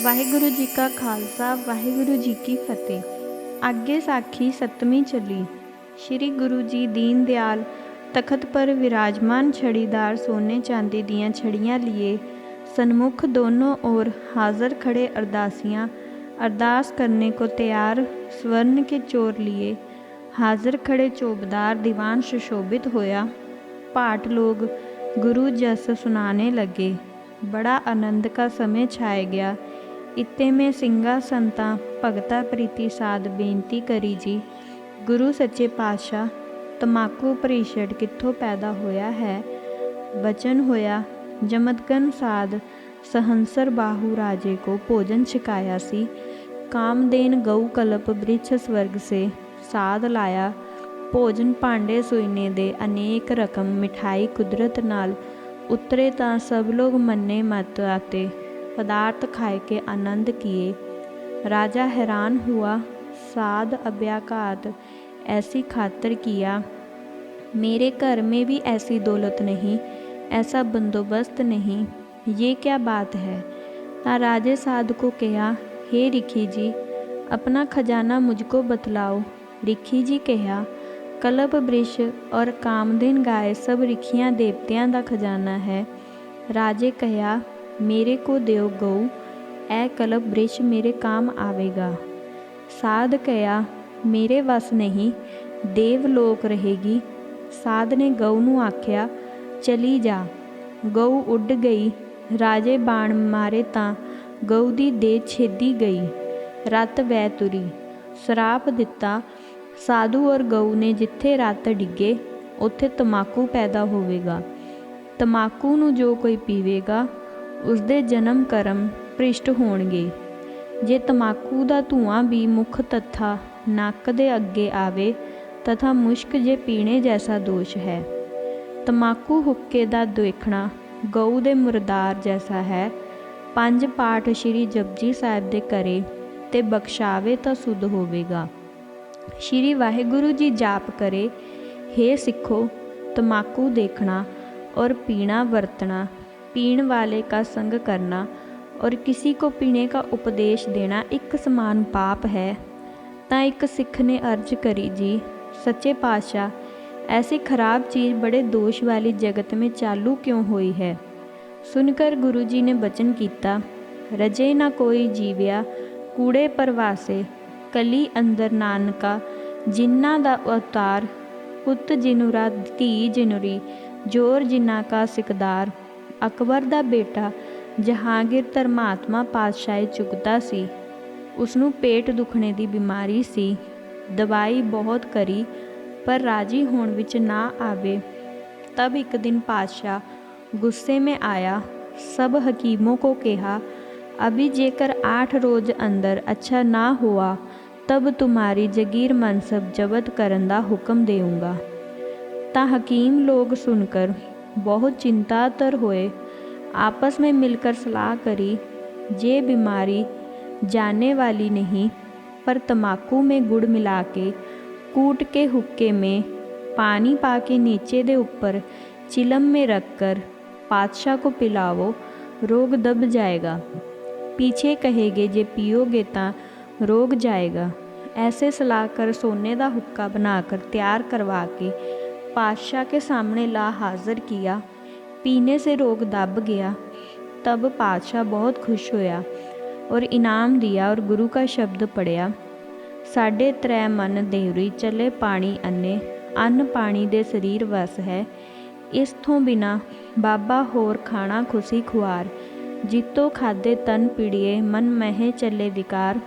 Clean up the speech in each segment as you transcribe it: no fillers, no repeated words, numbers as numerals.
ਵਾਹਿਗੁਰੂ ਜੀ ਕਾ ਖਾਲਸਾ ਵਾਹਿਗੁਰੂ ਜੀ ਕੀ ਫਤਿਹ। ਅੱਗੇ ਸਾਖੀ ਸੱਤਵੀਂ ਚੱਲੀ। ਸ਼੍ਰੀ ਗੁਰੂ ਜੀ ਦੀਨ ਦਿਆਲ तख्त पर विराजमान छड़ीदार सोने चांदी दियाँ छड़ियाँ लिए सन्मुख दोनों ओर हाजिर खड़े अरदासियाँ अरदास करने को तैयार स्वर्ण के चोर लिए हाजिर खड़े चौबदार दीवान सुशोभित होया। पाठ लोग गुरु जस सुनाने लगे। बड़ा आनंद का समय छाए गया। इत्ते में सिंगा संतां भगता प्रीति साध बेनती करी जी, गुरु सच्चे पातशाह तमाकू परिषद कित्थों पैदा होया है। वचन होया जमदगन साध सहंसर बाहु राजे को भोजन छिकाया सी। कामदेन गऊ कल्प वृक्ष स्वर्ग से साध लाया। भोजन भांडे सुईने दे अनेक रकम मिठाई कुदरत नाल उतरे तां सब लोग मन्ने मत आते पदार्थ खाए के आनंद किए। राजा हैरान हुआ। साध अभ्याघात ऐसी खातर किया। मेरे घर में भी ऐसी दौलत नहीं, ऐसा बंदोबस्त नहीं, ये क्या बात है। ता राजे साध को कहा, हे रिखी जी अपना खजाना मुझको बतलाओ। रिखी जी कहा, कल्प वृक्ष और कामदेन गाय सब रिखियाँ देवतियाँ दा खजाना है। राजे कहा, मेरे को देव गऊ, ऐ कल्प वृक्ष मेरे काम आवेगा। साध कहा, मेरे वस नहीं, देवलोक रहेगी। साध ने गऊ नूं आख्या, चली जा। गऊ उड़ गई। राजे बाण मारे तां गऊ दी देह छेदी गई। रत वै तुरी। सराप दिता, साधु और गऊ ने जिथे रत डिगे उत्थे तमाकू पैदा होवेगा। तमाकू नूं जो कोई पीवेगा उसदे जन्म कर्म भ्रिष्ट होणगे। जे तमाकू दा धुआं भी मुख तथा नक दे अगे आवे तथा मुश्क जे पीने जैसा दोष है। तमाकू हुक्के दा देखना गऊ दे मुरदार जैसा है। 5 पाठ श्री जपजी साहिब दे करे ते बख्शावे तो सुध होवेगा। श्री वाहिगुरु जी जाप करे। हे सिखो, तमाकू देखना और पीना वर्तना, पीण वाले का संग करना और किसी को पीने का उपदेश देना एक समान पाप है। ता एक सिख ने अर्ज करी, जी सच्चे पातशाह ऐसी खराब चीज़ बड़े दोष वाली जगत में चालू क्यों हुई है। सुनकर गुरु जी ने वचन किया, रजे ना कोई जीव्या कूड़े परवासे, कली अंदर नानका जिन्ना दा अवतार, पुत जिनुरा धी जिनुरी, जोर जिन्ना का सिकदार। अकबर दा बेटा जहांगीर धर्मात्मा पातशाही चुकता सी। उसनूं पेट दुखने की बीमारी सी। दवाई बहुत करी पर राजी होण विच ना आवे। तब एक दिन पातशाह गुस्से में आया। सब हकीमों को कहा, अभी जेकर 8 रोज अंदर अच्छा ना हुआ तब तुम्हारी जगीर मनसब जब्त करन दा हुक्म देऊँगा। ता हकीम लोग सुनकर बहुत चिंतातर होए। आपस में मिलकर सलाह करी, जे बीमारी जाने वाली नहीं पर तमाकू में गुड़ मिला के कूट के हुक्के में पानी पाके नीचे दे ऊपर चिलम में रख कर पातशाह को पिलावो, रोग दब जाएगा। पीछे कहेगे जे पियोगे ता रोग जाएगा। ऐसे सलाह कर सोने का हुक्का बनाकर तैयार करवा के पातशाह के सामने ला हाजिर किया। पीने से रोग दब गया। तब पातशाह बहुत खुश होया और इनाम दिया और गुरु का शब्द पढ़िया, 3.5 मन देवरी चले पानी अन्ने, अन्न पानी दे शरीर वस है। इस थों बिना बाबा होर खाना खुशी खुआर, जितो खादे तन पीड़िए मन महे चले विकार।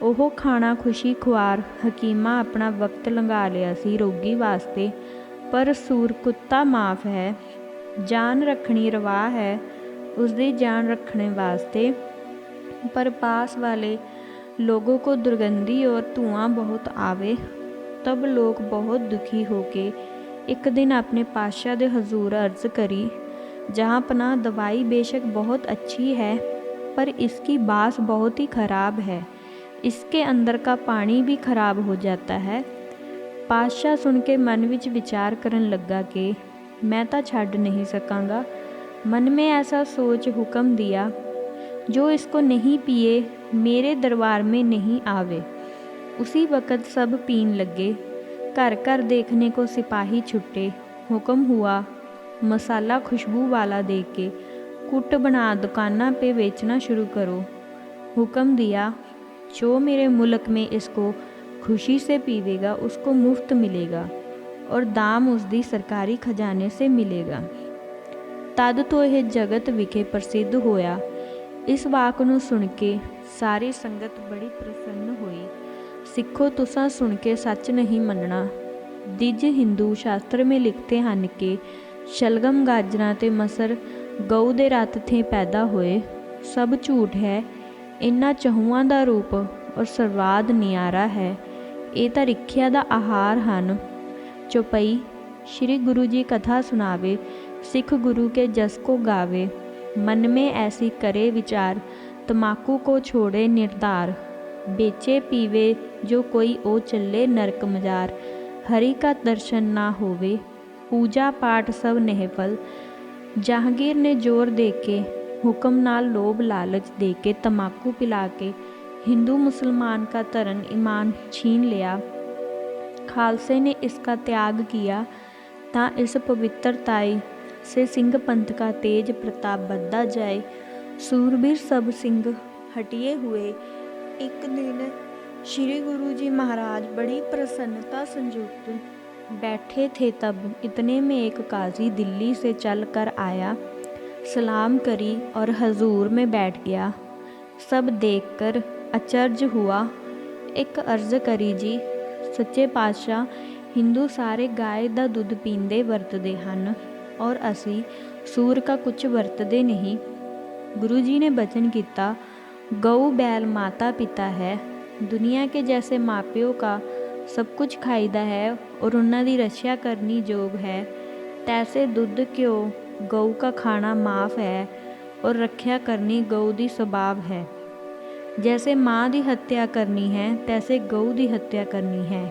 ओह खाना खुशी खुआर हकीमा अपना वक्त लंघा लिया सी रोगी वास्ते, पर सूर कुत्ता माफ़ है। जान रखनी रवा है उसकी जान रखने वास्ते, पर पास वाले लोगों को दुर्गंधी और धुआं बहुत आवे। तब लोग बहुत दुखी होके एक दिन अपने पातशाह दे हजूर अर्ज करी, जहाँ पना दवाई बेशक बहुत अच्छी है पर इसकी बास बहुत ही खराब है, इसके अंदर का पानी भी खराब हो जाता है। पातशाह सुन के मन विच विचार करन लगा कि मैं तो छड्ड नहीं सकांगा। मन में ऐसा सोच हुक्म दिया, जो इसको नहीं पिए मेरे दरबार में नहीं आवे। उसी वक़्त सब पीन लगे। घर घर देखने को सिपाही छुट्टे। हुक्म हुआ मसाला खुशबू वाला दे के कुट बना दुकाना पे बेचना शुरू करो। हुक्म दिया जो मेरे मुल्क में इसको खुशी से पीवेगा उसको मुफ्त मिलेगा और दाम उसकी सरकारी खजाने से मिलेगा। तद तो यह जगत विखे प्रसिद्ध होया। इस वाक नूं सुन के सारी संगत बड़ी प्रसन्न हुई। सिखो तुसां सुन के सच नहीं मनना। दिज हिंदू शास्त्र में लिखते हैं कि शलगम गाजरा ते मसर गऊ दे रत थे पैदा होए। सब झूठ है। इन्हां चहूआं दा रूप और सर्वाद नियारा है। ये तां रिख्या दा आहार हन। चौपाई श्री गुरु जी कथा सुनावे, सिख गुरु के जस को गावे। मन में ऐसी करे विचार, तमाकू को छोड़े निर्धार। बेचे पीवे जो कोई ओ चले नरक मजार। हरि का दर्शन ना होवे, पूजा पाठ सब निहफल। जहांगीर ने जोर दे के हुक्म नाल लोभ लालच दे के तमाकू पिला के हिंदू मुसलमान का धर्म ईमान छीन लिया। खालसे ने इसका त्याग किया ता इस पवित्रताई से सिंह पंथ का तेज प्रताप बढ़ता जाए। सूरबीर सब सिंह हटिए हुए। एक दिन श्री गुरु जी महाराज बड़ी प्रसन्नता संयुक्त बैठे थे। तब इतने में एक काजी दिल्ली से चल कर आया, सलाम करी और हजूर में बैठ गया। सब देखकर अचरज हुआ। एक अर्ज करी जी, सच्चे पातशाह हिंदू सारे गाय का दुध पींदे वरतते हैं और असी सूर का कुछ वरतते नहीं। गुरु जी ने वचन किया, गऊ बैल माता पिता है। दुनिया के जैसे मापियों का सब कुछ खाईदा है और उन्हां दी रक्षा करनी जोग है, तैसे दुध घ्यो गऊ का खाना माफ़ है और रक्षा करनी गऊ दी स्वभाव है। जैसे माँ दी हत्या करनी है तैसे गऊ दी हत्या करनी है।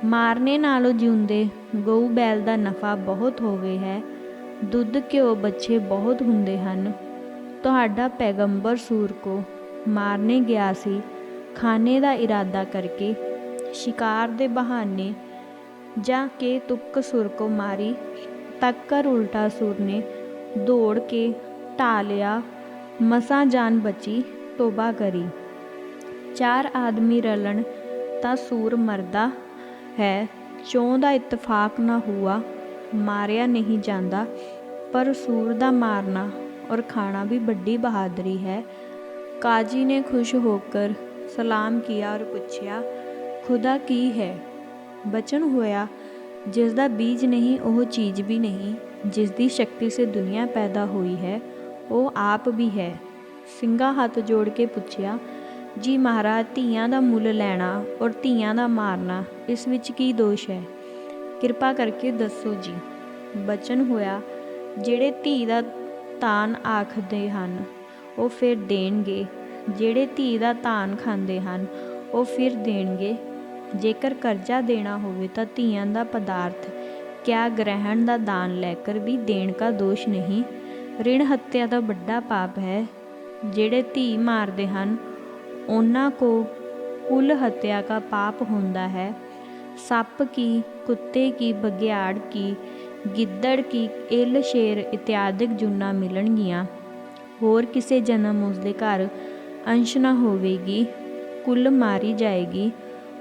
मारने नालों जिउंदे गऊ बैल दा नफ़ा बहुत होवे है। दुध घ्यो बच्चे बहुत हुंदे हन। तुहाडा पैगंबर सूर को मारने गया सी खाने दा इरादा करके। शिकार दे बहाने जाके तुक सुर को मारी। तक कर उल्टा सुर ने दौड़ के ढा लिया। मसां जान बची, तोबा करी। 4 आदमी रलन ता सूर मरदा है। चौं दा इतफाक ना हुआ, मारिया नहीं जाता। पर सूर दा मारना और खाना भी बड़ी बहादुरी है। काजी ने खुश होकर सलाम किया और पूछा, खुदा की है? बचन होया, जिसका बीज नहीं वह चीज़ भी नहीं। जिसकी शक्ति से दुनिया पैदा हुई है वो आप भी है। ਸਿੰਘਾ हथ जोड़ के पूछया, जी महाराज ਧੀਆਂ ਦਾ ਮੁੱਲ ਲੈਣਾ और ਧੀਆਂ ਦਾ ਮਾਰਨਾ इस विच की दोष है? किरपा करके दसो जी। बचन होया, ਜਿਹੜੇ ਧੀ ਦਾ ਤਾਨ ਆਖਦੇ ਹਨ ਉਹ ਫਿਰ ਦੇਣਗੇ, ਜਿਹੜੇ ਧੀ ਦਾ ਤਾਨ ਖਾਂਦੇ ਹਨ ਉਹ ਫਿਰ ਦੇਣਗੇ। ਜੇਕਰ ਕਰਜ਼ਾ देना होवे ਤਾਂ ਧੀਆਂ ਦਾ पदार्थ क्या ग्रहण का दान लैकर भी देण का दोष नहीं। ऋण हत्या का बड़ा पाप है। ਜਿਹੜੇ ਧੀ मारते हैं उन्हां को कुल हत्या का पाप होता है। सप की, कुत्ते की, बघियाड़ की, गिद्दड़ की, इल शेर इत्यादिक जुन्ना मिलणगियां। होर किसी जन्म उसके घर अंश न होवेगी। कुल मारी जाएगी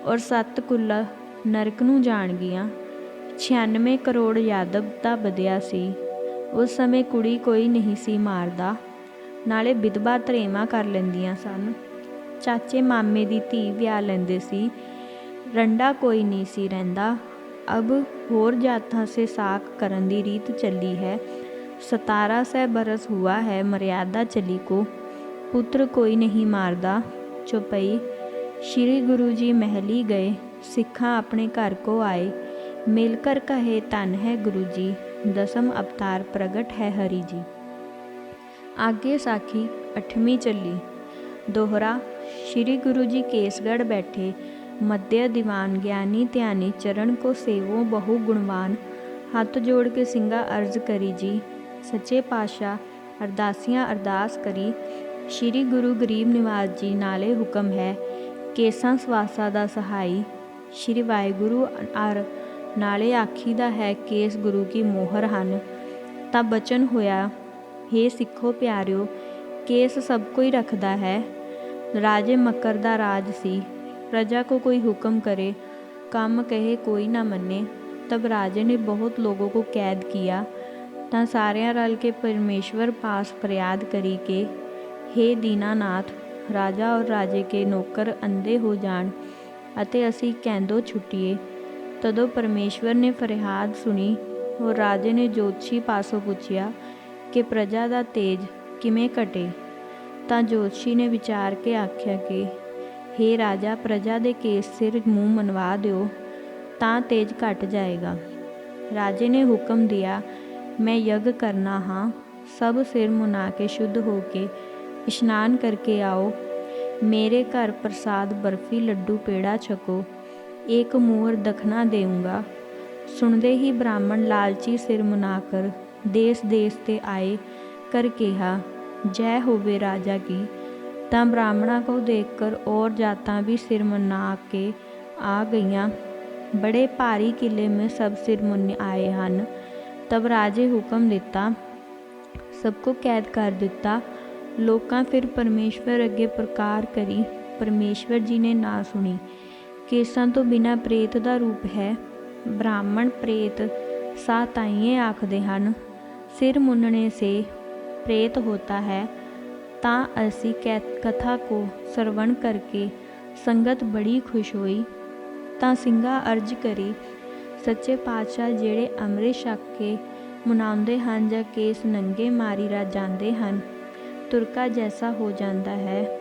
और 7 कुल नरक नूं जाणगियां। 96 करोड़ यादव दा बधिया सी। उस समय कुड़ी कोई नहीं सी मारदा, नाले विधवा धरेवां कर लैंदियां सन। चाचे मामे दी धी विआह लैंदे सी। रंडा कोई नहीं सी रहिंदा। अब होर जातां से साक करन दी रीत चली है। 1700 बरस हुआ है मर्यादा चली को। पुत्र कोई नहीं मारदा। चौपाई श्री गुरु जी महली गए, सिखा अपने घर को आए। मिलकर कहे धन है गुरु जी, 10वें अवतार प्रगट है हरि जी। आगे साखी 8वीं चली। दोहरा श्री गुरु जी केसगढ़ बैठे, मध्य दीवान ज्ञानी ध्यानी चरण को सेवो बहु गुणवान। हथ जोड़ के सिंगा अर्ज करी जी, सच्चे पातशाह अरदासियाँ अरदास करी। ਸ਼੍ਰੀ ਗੁਰੂ ਗਰੀਬ ਨਿਵਾਸ ਜੀ ਨਾਲੇ ਹੁਕਮ ਹੈ, ਕੇਸਾਂ ਸਵਾਸਾਂ ਦਾ ਸਹਾਈ। ਸ਼੍ਰੀ ਵਾਹਿਗੁਰੂ ਅਰ ਨਾਲੇ ਆਖੀਦਾ ਹੈ, ਕੇਸ ਗੁਰੂ ਕੀ ਮੋਹਰ ਹਨ। ਤਾਂ ਬਚਨ ਹੋਇਆ, ਹੇ ਸਿੱਖੋ ਪਿਆਰਿਓ, ਕੇਸ ਸਭ ਕੋਈ ਰੱਖਦਾ ਹੈ। ਰਾਜੇ ਮਕਰ ਦਾ ਰਾਜ ਸੀ। प्रजा को कोई हुक्म करे, काम कहे कोई ना मने। तब राजे ने बहुत लोगों को कैद किया। ਤਾਂ ਸਾਰਿਆਂ ਰਲ ਕੇ परमेश्वर पास फरियाद करी के, हे दीनानाथ, राजा और राजे के नौकर अंधे हो जाण ਅਤੇ ਅਸੀਂ ਕੈਦੋਂ ਛੁੱਟੀਏ। ਤਦੋਂ ਪਰਮੇਸ਼ਵਰ ਨੇ ਫਰਿਆਦ ਸੁਣੀ ਔਰ ਰਾਜੇ ਨੇ ਜੋਤਸ਼ੀ ਪਾਸੋਂ ਪੁੱਛਿਆ ਕਿ ਪ੍ਰਜਾ ਦਾ ਤੇਜ ਕਿਵੇਂ ਘਟੇ। ਤਾਂ ਜੋਤਸ਼ੀ ਨੇ ਵਿਚਾਰ ਕੇ ਆਖਿਆ ਕਿ हे ਰਾਜਾ, ਪ੍ਰਜਾ ਦੇ ਕੇਸ ਸਿਰ ਮੂੰਹ ਮਨਵਾ ਦਿਓ ਤਾਂ ਤੇਜ ਘਟ ਜਾਏਗਾ। ਰਾਜੇ ਨੇ ਹੁਕਮ ਦਿਆ, ਮੈਂ ਯੱਗ ਕਰਨਾ ਹਾਂ, ਸਭ ਸਿਰ ਮੁਨਾ ਕੇ ਸ਼ੁੱਧ ਹੋ ਕੇ ਇਸ਼ਨਾਨ ਕਰਕੇ ਆਓ। मेरे घर प्रसाद बर्फी लड्डू पेड़ा छको, एक मोहर दखना देऊँगा। सुनते ही ब्राह्मण लालची सिर मुनाकर देश देश ते आए कर कहा, जय होवे राजा की। तां ब्राह्मणा को देखकर और जातां भी सिर मुना के आ गईयां। बड़े भारी किले में सब सिर मुन आए हन। तब राजे हुक्म दिता, सबको कैद कर दिता। लोकां फिर परमेश्वर अगे प्रकार करी, परमेश्वर जी ने ना सुनी। केसां तो बिना प्रेत दा रूप है। ब्राह्मण प्रेत सा ताइए आखदे हन, सिर मुनने से प्रेत होता है। तां असी कथा को श्रवण करके संगत बड़ी खुश हुई। तां ਸਿੰਘਾ अर्ज करी, सच्चे पातशाह ਜਿਹੜੇ ਅੰਮ੍ਰਿਤ ਛਕ ਕੇ ਮਨਾਉਂਦੇ ਹਨ ਜਾਂ ਕੇਸ ਨੰਗੇ ਮਾਰੀ ਰਾ ਜਾਂਦੇ ਹਨ, ਤੁਰਕਾ ਜੈਸਾ ਹੋ ਜਾਂਦਾ ਹੈ।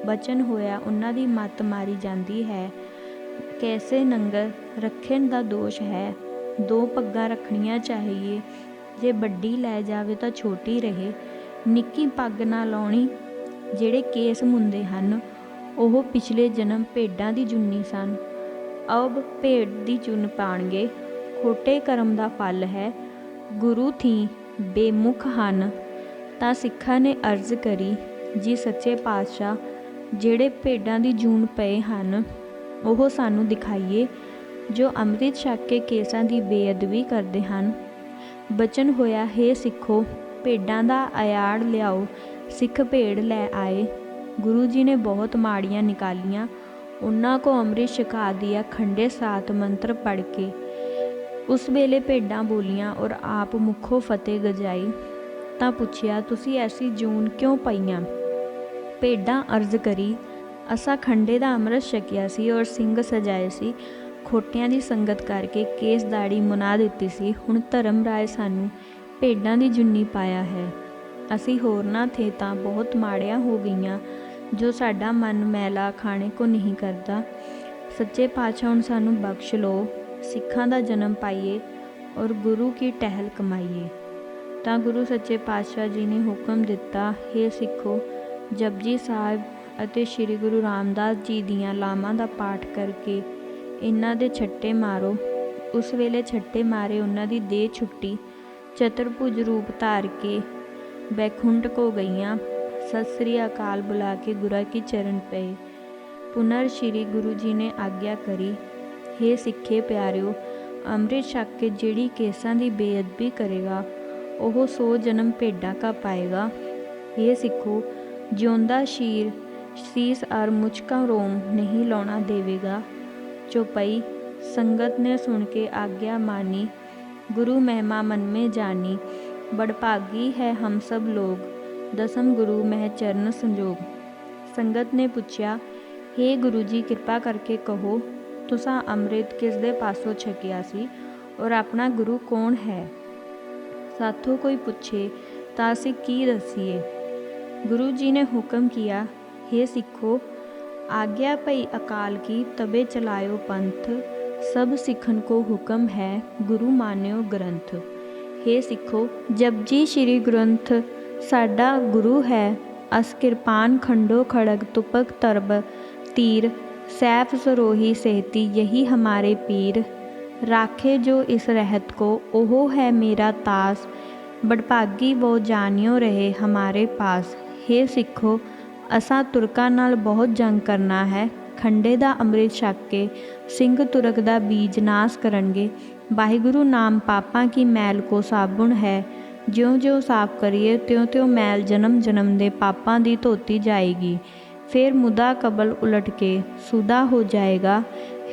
ਬਚਨ ਹੋਇਆ, ਉਹਨਾਂ ਦੀ ਮੱਤ ਮਾਰੀ ਜਾਂਦੀ ਹੈ। ਕੈਸੇ ਨੰਗਰ ਰੱਖਣ ਦਾ ਦੋਸ਼ ਹੈ। 2 ਪੱਗਾਂ ਰੱਖਣੀਆਂ ਚਾਹੀਏ, ਜੇ ਵੱਡੀ ਲੈ ਜਾਵੇ ਤਾਂ ਛੋਟੀ ਰਹੇ। ਨਿੱਕੀ ਪੱਗ ਨਾ ਲਾਉਣੀ। ਜਿਹੜੇ ਕੇਸ ਮੁੰਦੇ ਹਨ ਉਹ ਪਿਛਲੇ ਜਨਮ ਭੇਡਾਂ ਦੀ ਜੁੰਨੀ ਸਨ, ਅਬ ਭੇਡ ਦੀ ਚੁੰਨ ਪਾਣਗੇ। ਖੋਟੇ ਕਰਮ ਦਾ ਫਲ ਹੈ। ਗੁਰੂ ਥੀ ਬੇਮੁਖ ਹਨ। ਤਾਂ ਸਿੱਖਾਂ ਨੇ ਅਰਜ਼ ਕਰੀ, ਜੀ ਸੱਚੇ ਪਾਤਸ਼ਾਹ, ਜਿਹੜੇ ਭੇਡਾਂ ਦੀ ਜੂਨ ਪਏ ਹਨ ਉਹ ਸਾਨੂੰ ਦਿਖਾਈਏ, ਜੋ ਅੰਮ੍ਰਿਤ ਛਕ ਕੇ ਕੇਸਾਂ ਦੀ ਬੇਅਦਬੀ ਕਰਦੇ ਹਨ। ਬਚਨ ਹੋਇਆ, ਹੇ ਸਿੱਖੋ, ਭੇਡਾਂ ਦਾ ਅਯਾੜ ਲਿਆਓ। ਸਿੱਖ ਭੇਡ ਲੈ ਆਏ। ਗੁਰੂ ਜੀ ਨੇ ਬਹੁਤ ਮਾੜੀਆਂ ਨਿਕਾਲੀਆਂ। ਉਹਨਾਂ ਕੋ ਅੰਮ੍ਰਿਤ ਛਕਾ ਦਿਆ ਖੰਡੇ 7 ਮੰਤਰ ਪੜ੍ਹ ਕੇ। ਉਸ ਵੇਲੇ ਭੇਡਾਂ ਬੋਲੀਆਂ ਔਰ ਆਪ ਮੁੱਖੋਂ ਫਤਿਹ ਗਜਾਈ। ਤਾਂ ਪੁੱਛਿਆ, ਤੁਸੀਂ ਐਸੀ ਜੂਨ ਕਿਉਂ ਪਈਆਂ? ਭੇਡਾਂ ਅਰਜ਼ ਕਰੀ, ਅਸਾਂ ਖੰਡੇ ਦਾ ਅੰਮ੍ਰਿਤ ਛਕਿਆ ਸੀ ਔਰ ਸਿੰਘ ਸਜਾਏ ਸੀ। ਖੋਟਿਆਂ ਦੀ ਸੰਗਤ ਕਰਕੇ ਕੇਸ ਦਾੜੀ ਮੁਨਾ ਦਿੱਤੀ ਸੀ। ਹੁਣ ਧਰਮ ਰਾਏ ਸਾਨੂੰ ਭੇਡਾਂ ਦੀ ਜੁੰਨੀ ਪਾਇਆ ਹੈ। ਅਸੀਂ ਹੋਰਨਾਂ ਥੇ ਤਾਂ ਬਹੁਤ ਮਾੜੀਆਂ ਹੋ ਗਈਆਂ, ਜੋ ਸਾਡਾ ਮਨ ਮੈਲਾ ਖਾਣੇ ਕੋ ਨਹੀਂ ਕਰਦਾ। ਸੱਚੇ ਪਾਤਸ਼ਾਹ ਹੁਣ ਸਾਨੂੰ ਬਖਸ਼ ਲਓ। ਸਿੱਖਾਂ ਦਾ ਜਨਮ ਪਾਈਏ ਔਰ ਗੁਰੂ ਕੀ ਟਹਿਲ ਕਮਾਈਏ। ਤਾਂ ਗੁਰੂ ਸੱਚੇ ਪਾਤਸ਼ਾਹ ਜੀ ਨੇ ਹੁਕਮ ਦਿੱਤਾ, ਹੇ ਸਿੱਖੋ, ਜਪਜੀ ਸਾਹਿਬ ਅਤੇ ਸ਼੍ਰੀ ਗੁਰੂ ਰਾਮਦਾਸ ਜੀ ਦੀਆਂ ਲਾਵਾਂ ਦਾ ਪਾਠ ਕਰਕੇ ਇਹਨਾਂ ਦੇ ਛੱਟੇ ਮਾਰੋ। ਉਸ ਵੇਲੇ ਛੱਟੇ ਮਾਰੇ ਉਹਨਾਂ ਦੀ ਦੇਹ ਛੁੱਟੀ। ਚਤੁਰਭੁਜ ਰੂਪ ਧਾਰ ਕੇ ਬੈਕੁੰਠ ਕੋ ਗਈਆਂ। ਸਤਿ ਸ੍ਰੀ ਅਕਾਲ ਬੁਲਾ ਕੇ ਗੁਰਾਂ ਕੀ ਚਰਨ ਪਏ। ਪੁਨਰ ਸ਼੍ਰੀ ਗੁਰੂ ਜੀ ਨੇ ਆਗਿਆ ਕਰੀ, ਹੇ ਸਿੱਖੇ ਪਿਆਰਿਓ, ਅੰਮ੍ਰਿਤ ਛਕ ਕੇ ਜਿਹੜੀ ਕੇਸਾਂ ਦੀ ਬੇਅਦਬੀ ਕਰੇਗਾ ਉਹ 100 ਜਨਮ ਭੇਡਾਂ ਕਾ ਪਾਏਗਾ। ਇਹ ਸਿੱਖੋ, ਜਿਉਂਦਾ ਸ਼ੀਰ ਸੀਸ ਅਰ ਮੁਝ ਕਾ ਰੋਮ ਨਹੀਂ ਲਾਉਣਾ ਦੇਵੇਗਾ। ਚੌਪਈ। ਸੰਗਤ ਨੇ ਸੁਣ ਕੇ ਆਗਿਆ ਮਾਨੀ, ਗੁਰੂ ਮਹਿਮਾ ਮਨ में जानी। बड़भागी है हम सब लोग, दसम गुरु मह चरण संजोग। संगत ने पुछया, हे गुरु जी, कृपा करके कहो, तुसां ਅੰਮ੍ਰਿਤ किस दे पासों छकिया सी और अपना गुरु कौन है? साथों कोई पूछे ਤਾਂ ਅਸੀਂ ਕੀ दसीए? गुरु जी ने हुक्म किया, हे सिखो, आज्ञा पई अकाल की, तबे चलायो पंथ। सब सिखन को हुक्म है, गुरु मान्यो ग्रंथ। हे सिखो, जपजी श्री ग्रंथ साडा गुरु है। अस किरपान खंडो खड़ग तुपक तरब तीर, सैफ सरोही सेहती यही हमारे पीर। राखे जो इस रहत को, ओहो है मेरा तास। बड़भागी वो जानियो रहे हमारे पास। हे सिखो, असां तुरकां नाल बहुत जंग करना है। खंडे दा ਅੰਮ੍ਰਿਤ ਛਕ ਕੇ ਸਿੰਘ ਤੁਰਕ ਦਾ ਬੀਜ ਨਾਸ ਕਰਨਗੇ। ਵਾਹਿਗੁਰੂ ਨਾਮ ਪਾਪਾਂ ਕੀ ਮੈਲ ਕੋ ਸਾਬੁਣ ਹੈ। ਜਿਉਂ-ਜਿਉਂ ਸਾਫ਼ ਕਰੀਏ ਤਿਉਂ-ਤਿਉਂ ਮੈਲ ਜਨਮ ਦੇ ਪਾਪਾਂ ਦੀ ਧੋਤੀ ਜਾਏਗੀ। ਫਿਰ ਮੁਦਾ ਕਬਲ ਉਲਟ ਕੇ ਸੁਦਾ ਹੋ ਜਾਏਗਾ।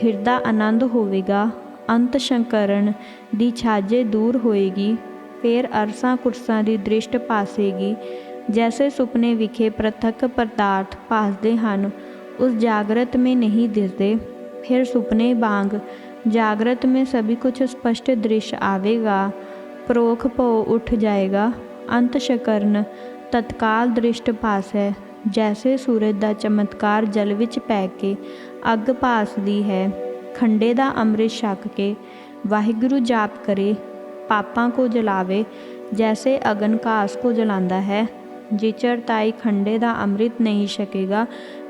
ਹਿਰਦਾ ਆਨੰਦ ਹੋਵੇਗਾ। ਅੰਤ ਸ਼ੰਕਰਨ ਦੀ ਛਾਜੇ ਦੂਰ ਹੋਏਗੀ। ਫਿਰ ਅਰਸਾਂ ਕੁਰਸਾਂ ਦੀ ਦ੍ਰਿਸ਼ਟ ਭਾਸੇਗੀ। जैसे सुपने विखे पृथक पदार्थ भासते हैं, उस जागृत में नहीं दिसते, फिर सुपने वांग जागृत में सभी कुछ स्पष्ट दृश्य आवेगा। परोख भो उठ जाएगा। अंत शकਰਨ तत्काल दृष्ट भास है। जैसे सूरज का चमत्कार जल विच पै के अग भासदी है। खंडे का ਅੰਮ੍ਰਿਤ छक के वाहिगुरु जाप करे, पापां को जलावे। जैसे अगन घास को जलाता है। जिचर ताई खंडे ਦਾ ਅੰਮ੍ਰਿਤ नहीं छकेगा,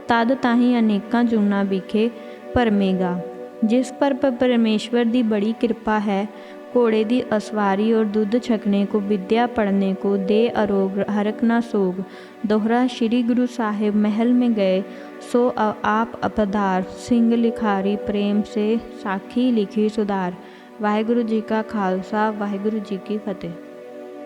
तद ताही अनेकां जूना विखे भरमेगा। जिस पर परमेश्वर की बड़ी कृपा है, घोड़े की असवारी और दूध छकने को, विद्या पढ़ने को, दे अरोग हरक न सोग। दोहरा श्री गुरु साहिब महल में गए, सो आप अपधार। सिंह लिखारी प्रेम से साखी लिखी सुधार। वाहिगुरु जी का खालसा, वाहिगुरु जी की फतेह।